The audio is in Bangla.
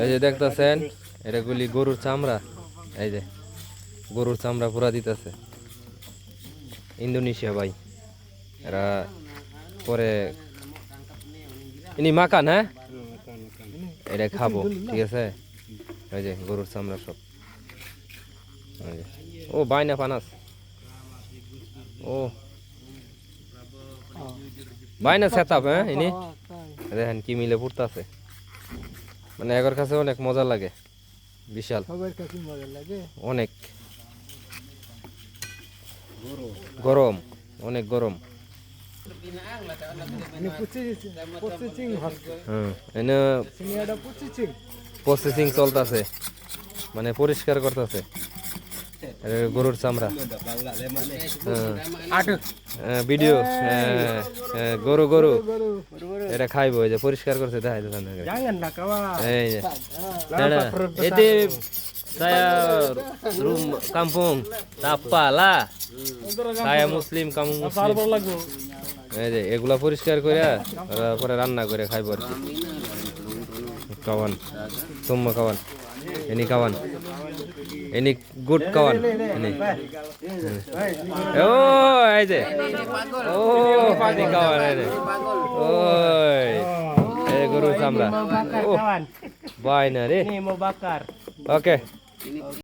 এই যে দেখতেছেন এটা গুলি গরুর চামড়া, এই যে গরুর চামড়া পুরা দিতেছে ইন্দোনেশিয়া ভাই। এরা পরে ইনি মাখান, হ্যাঁ এটা খাবো, ঠিক আছে। এই যে গরুর চামড়া সব, এই যে। ও বাইনা পানাস, ও বাইনা সেতাপ, হ্যাঁ ইনি দেখেন কি মিলে পড়তেছে, মানে এগোর কাছে অনেক মজা লাগে, বিশাল অনেক গরম, অনেক গরম। এনে প্রসেসিং চলতেছে, মানে পরিষ্কার করতেছে গরুর চামড়া। ভিডিও গরু গরু এটা খাইবো, এই যে পরিষ্কার করছে, দেখাই এই যে এতে saya rum kampung Tapala, saya muslim kamu muslim, এই যে এগুলা পরিষ্কার করে পরে রান্না করে খাইবো আর কি। কাওয়ান তোমরা কাওয়ান, এনি কাওয়ান, এনি গুড কাওয়ান, এনি ও এই যে ও এনি কাওয়ান, এই যে ওই এই গরু চামড়া, ও বাইনা রে, ওকে।